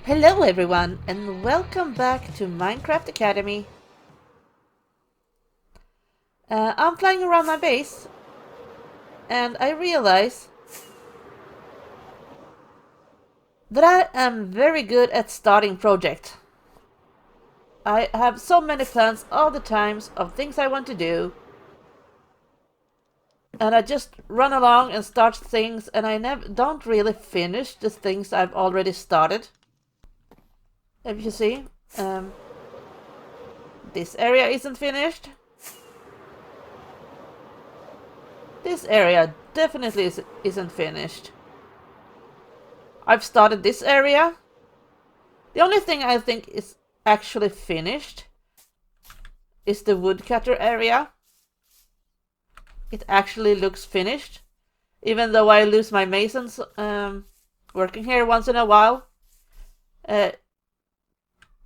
Hello everyone, and welcome back to Minecraft Academy. I'm flying around my base, and I realize that I am very good at starting projects. I have so many plans all the times of things I want to do, and I just run along and start things, and I don't really finish the things I've already started. If you see, this area isn't finished. This area definitely isn't finished. I've started this area. The only thing I think is actually finished is the woodcutter area. It actually looks finished, even though I lose my masons working here once in a while.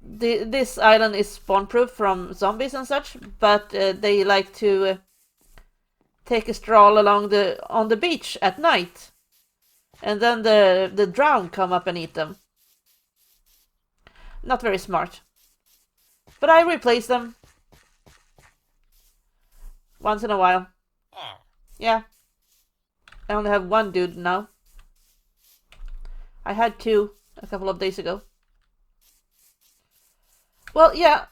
This island is spawn-proof from zombies and such, but they like to take a stroll along on the beach at night, and then the drown come up and eat them. Not very smart. But I replace them once in a while. Yeah. I only have one dude now. I had two a couple of days ago. Well, yeah.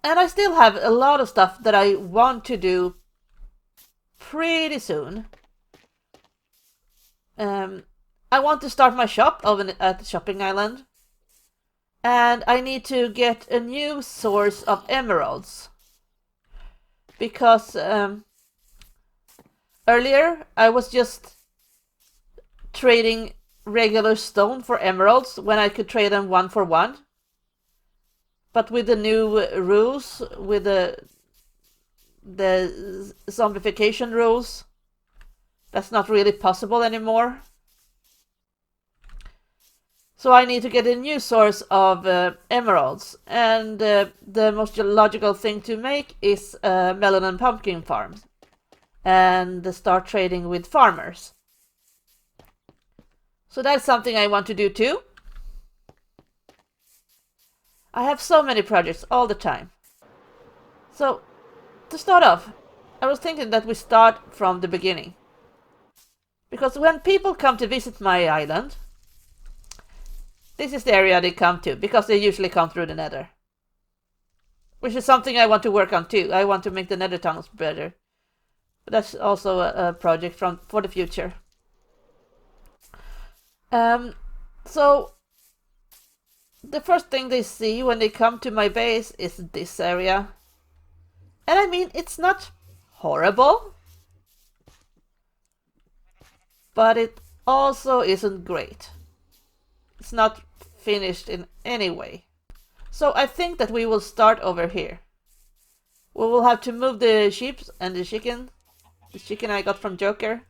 And I still have a lot of stuff that I want to do pretty soon. I want to start my shop at the shopping island. And I need to get a new source of emeralds. Because earlier I was just trading regular stone for emeralds when I could trade them 1 for 1. But with the new rules, with the zombification rules, that's not really possible anymore. So I need to get a new source of emeralds, and the most logical thing to make is melon and pumpkin farms, and start trading with farmers. So that's something I want to do too. I have so many projects all the time. So, to start off, I was thinking that we start from the beginning. Because when people come to visit my island, this is the area they come to, because they usually come through the nether. Which is something I want to work on too. I want to make the nether tunnels better. But that's also a project for the future. So, the first thing they see when they come to my base is this area. And I mean, it's not horrible, but it also isn't great. It's not finished in any way. So I think that we will start over here. We will have to move the sheep and the chicken. The chicken I got from Joker.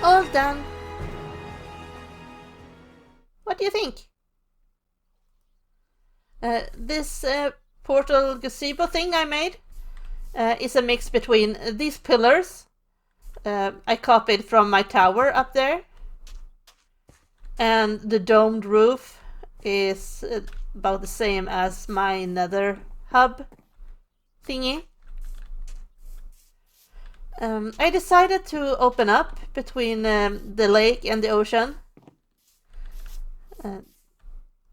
All done. What do you think? This portal gazebo thing I made is a mix between these pillars I copied from my tower up there, and the domed roof is about the same as my nether hub thingy. I decided to open up between the lake and the ocean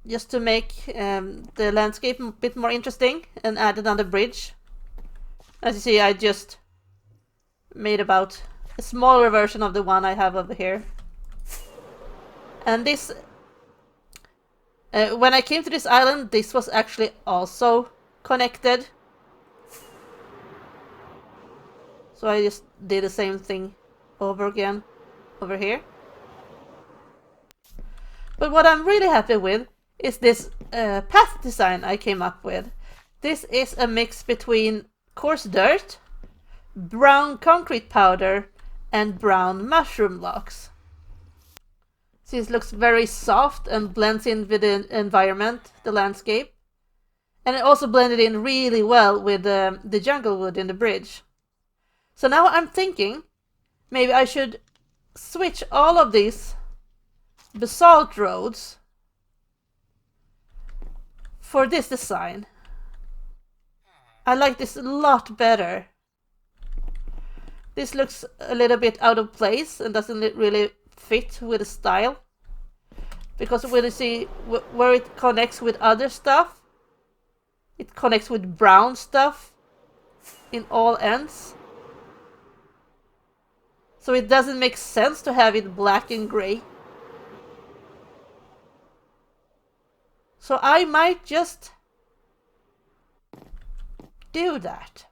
just to make the landscape a bit more interesting, and add another bridge. As you see, I just made about a smaller version of the one I have over here. And this, when I came to this island, this was actually also connected. So I just did the same thing over again over here. But what I'm really happy with is this path design I came up with. This is a mix between coarse dirt, brown concrete powder, and brown mushroom blocks. See, it looks very soft and blends in with the environment, the landscape. And it also blended in really well with the jungle wood in the bridge. So now I'm thinking maybe I should switch all of these basalt roads for this design. I like this a lot better. This looks a little bit out of place and doesn't really fit with the style. Because when you see where it connects with other stuff, it connects with brown stuff in all ends. So it doesn't make sense to have it black and gray. So I might just do that.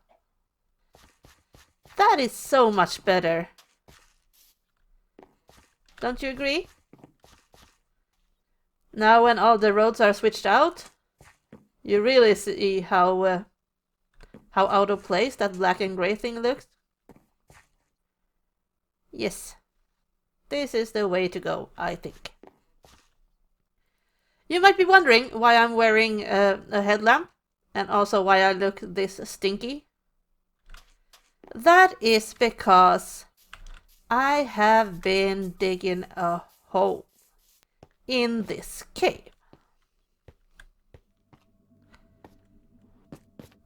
That is so much better. Don't you agree? Now when all the roads are switched out, you really see how out of place that black and gray thing looks. Yes, this is the way to go, I think. You might be wondering why I'm wearing a headlamp, and also why I look this stinky. That is because I have been digging a hole in this cave.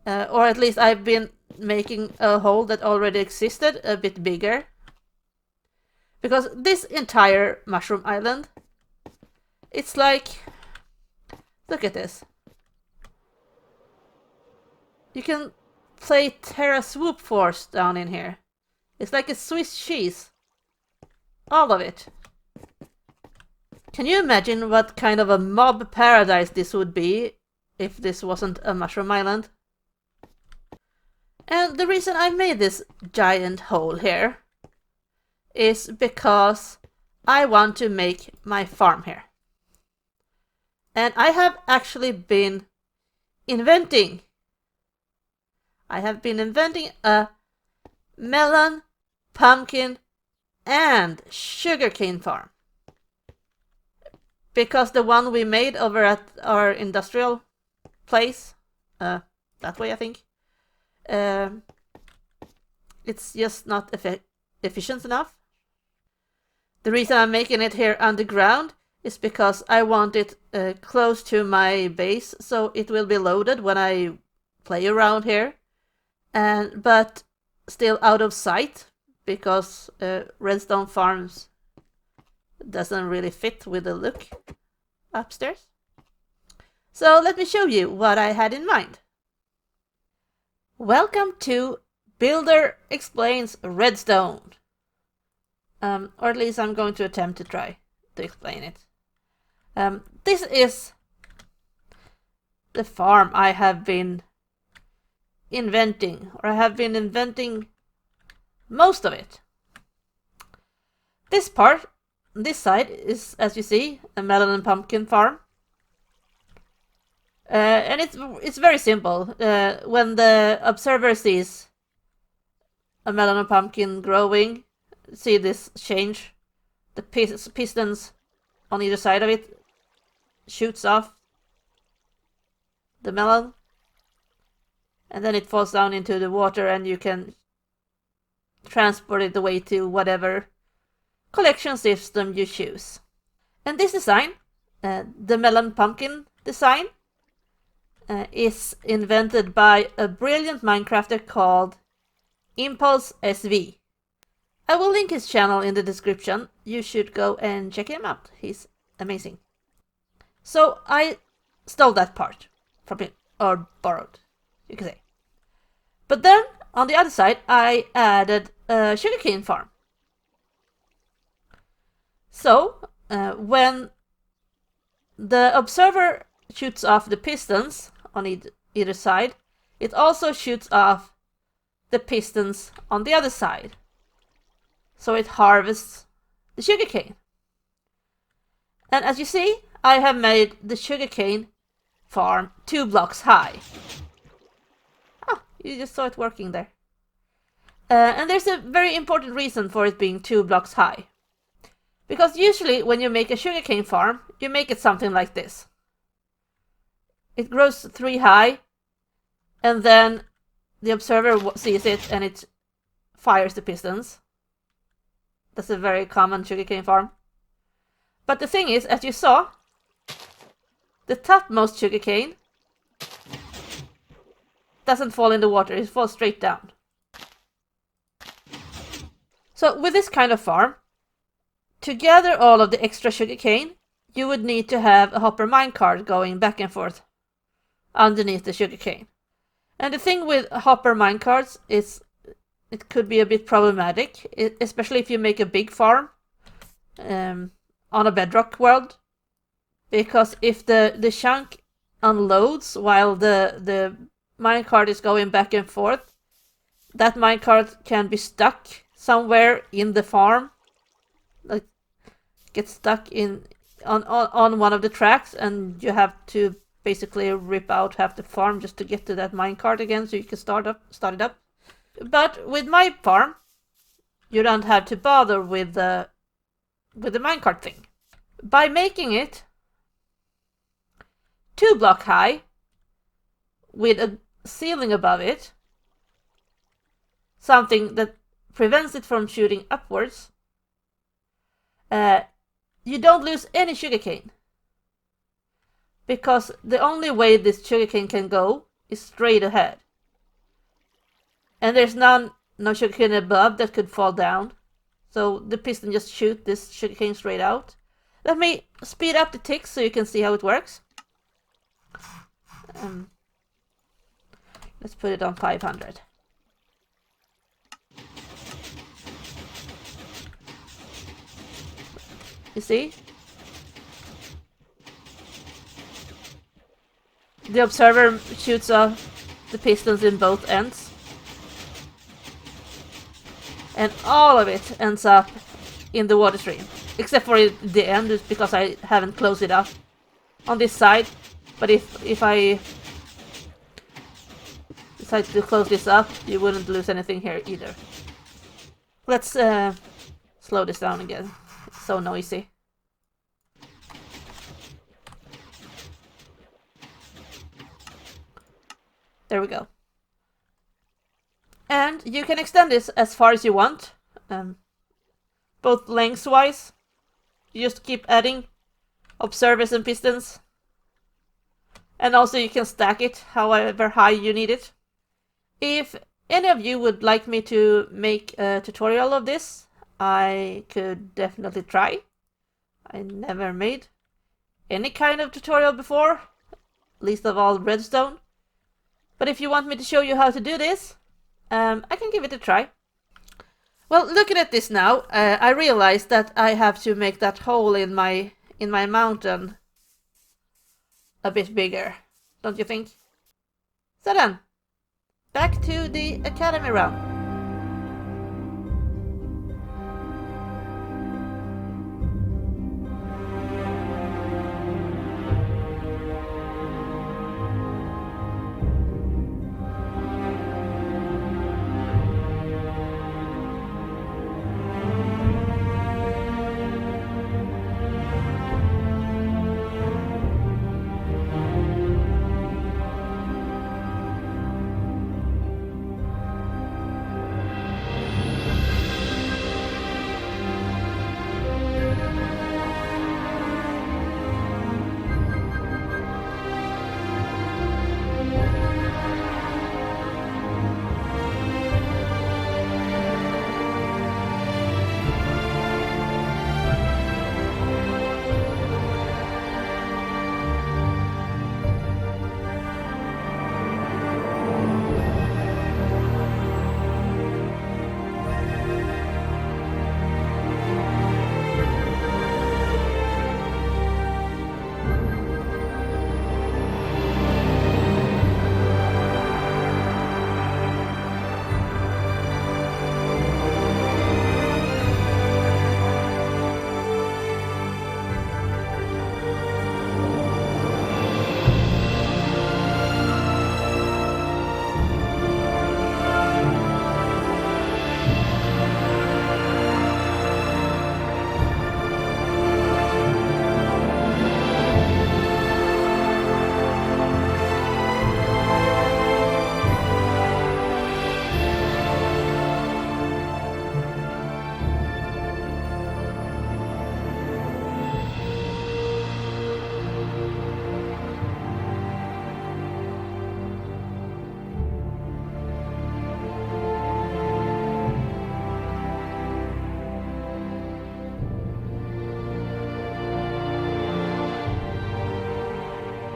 Or at least I've been making a hole that already existed a bit bigger. Because this entire mushroom island, it's like, look at this. You can play Terra Swoop Force down in here. It's like a Swiss cheese. All of it. Can you imagine what kind of a mob paradise this would be if this wasn't a mushroom island? And the reason I made this giant hole here is because I want to make my farm here. And I have actually been inventing. I have been inventing a melon, pumpkin, and sugarcane farm. Because the one we made over at our industrial place, that way I think, it's just not efficient enough. The reason I'm making it here underground is because I want it close to my base, so it will be loaded when I play around here, but still out of sight, because redstone farms doesn't really fit with the look upstairs. So let me show you what I had in mind. Welcome to Builder Explains Redstone. Or at least I'm going to attempt to try to explain it. This is the farm I have been inventing, or I have been inventing most of it. This part, this side, is, as you see, a melon and pumpkin farm. And it's very simple. When the observer sees a melon and pumpkin growing, see this change, the pistons on either side of it shoots off the melon, and then it falls down into the water, and you can transport it away to whatever collection system you choose. And this design, the melon pumpkin design, is invented by a brilliant Minecrafter called Impulse SV. I will link his channel in the description. You should go and check him out. He's amazing. So I stole that part from him, or borrowed, you can say. But then on the other side, I added a sugarcane farm. So when the observer shoots off the pistons on either side, it also shoots off the pistons on the other side. So it harvests the sugarcane. And as you see, I have made the sugarcane farm 2 blocks high. Oh, you just saw it working there. And there's a very important reason for it being 2 blocks high. Because usually when you make a sugarcane farm, you make it something like this. It grows 3 high, and then the observer sees it and it fires the pistons. That's a very common sugarcane farm. But the thing is, as you saw, the topmost sugarcane doesn't fall in the water, it falls straight down. So with this kind of farm, to gather all of the extra sugarcane, you would need to have a hopper minecart going back and forth underneath the sugarcane. And the thing with hopper minecarts is it could be a bit problematic, especially if you make a big farm on a bedrock world. Because if the chunk unloads while the minecart is going back and forth, that minecart can be stuck somewhere in the farm. Like, get stuck on one of the tracks, and you have to basically rip out half the farm just to get to that minecart again, so you can start it up. But with my farm, you don't have to bother with the minecart thing. By making it 2 block high with a ceiling above it, something that prevents it from shooting upwards, you don't lose any sugarcane. Because the only way this sugarcane can go is straight ahead. And there's no sugarcane above that could fall down. So the piston just shoots this sugarcane straight out. Let me speed up the ticks so you can see how it works. Let's put it on 500. You see? The observer shoots off the pistons in both ends. And all of it ends up in the water stream. Except for the end, it's because I haven't closed it up on this side. But if I decide to close this up, you wouldn't lose anything here either. Let's slow this down again. It's so noisy. There we go. And you can extend this as far as you want. Both lengthwise. You just keep adding observers and pistons. And also you can stack it however high you need it. If any of you would like me to make a tutorial of this, I could definitely try. I never made any kind of tutorial before, least of all redstone. But if you want me to show you how to do this, I can give it a try. Well, looking at this now, I realized that I have to make that hole in my mountain a bit bigger, don't you think? So then, back to the academy round.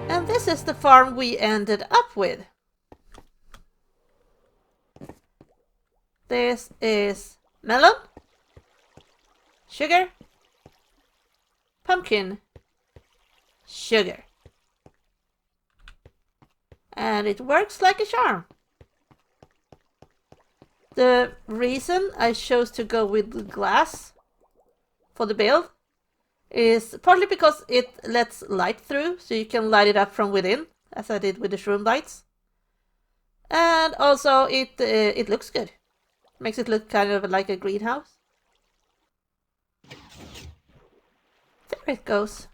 And this is the farm we ended up with. This is melon, sugar, pumpkin, sugar. And it works like a charm. The reason I chose to go with glass for the build is partly because it lets light through, so you can light it up from within, as I did with the shroom lights. And also it looks good. Makes it look kind of like a greenhouse. There it goes.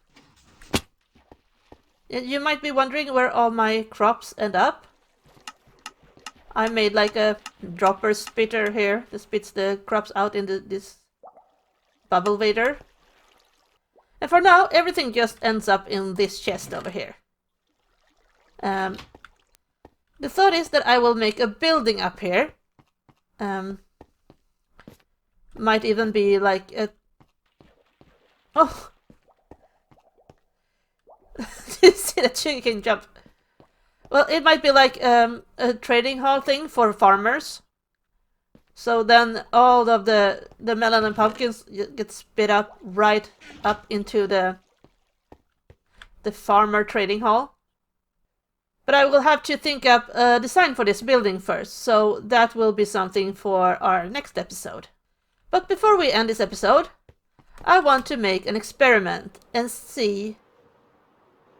You might be wondering where all my crops end up. I made like a dropper spitter here that spits the crops out into this bubble vader. And for now, everything just ends up in this chest over here. The thought is that I will make a building up here. Might even be like a... Oh! Did you see that chicken jump? Well, it might be like a trading hall thing for farmers. So then all of the melon and pumpkins get spit up right up into the farmer trading hall. But I will have to think up a design for this building first, so that will be something for our next episode. But before we end this episode, I want to make an experiment and see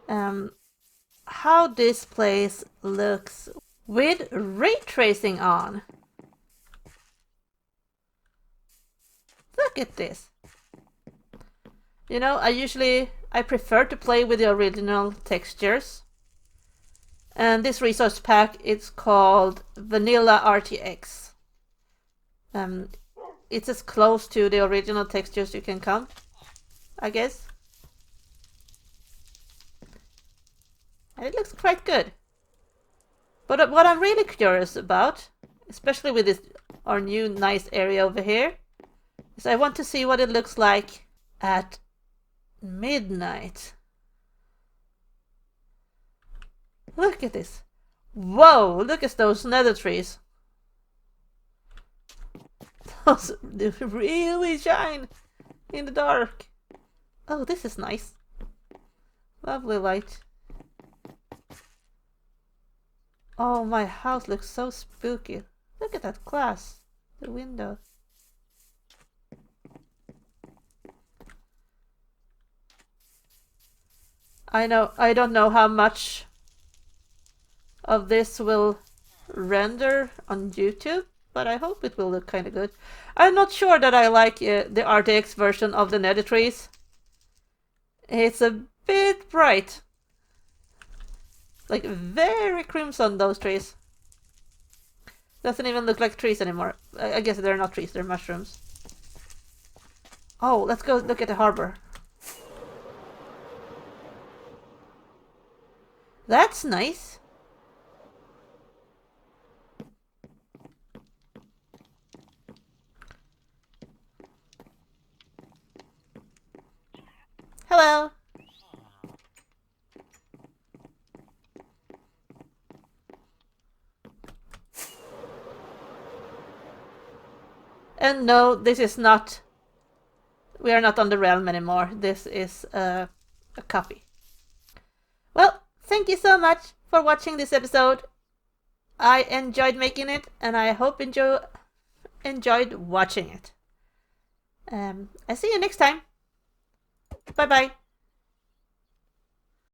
how this place looks with ray tracing on. Look at this. You know, I prefer to play with the original textures. And this resource pack, it's called Vanilla RTX. It's as close to the original textures you can come, I guess. And it looks quite good. But what I'm really curious about, especially with this our new nice area over here, is I want to see what it looks like at midnight. Look at this. Whoa, look at those nether trees. Those really shine in the dark. Oh, this is nice. Lovely light. Oh, my house looks so spooky. Look at that glass. The window. I don't know how much of this will render on YouTube, but I hope it will look kind of good. I'm not sure that I like the RTX version of the nether trees. It's a bit bright. Like very crimson, those trees. Doesn't even look like trees anymore. I guess they're not trees, they're mushrooms. Oh, let's go look at the harbor. That's nice. Hello. And no, this is not... We are not on the realm anymore. This is a copy. Well, thank you so much for watching this episode. I enjoyed making it, and I hope you enjoyed watching it. I see you next time. Bye bye.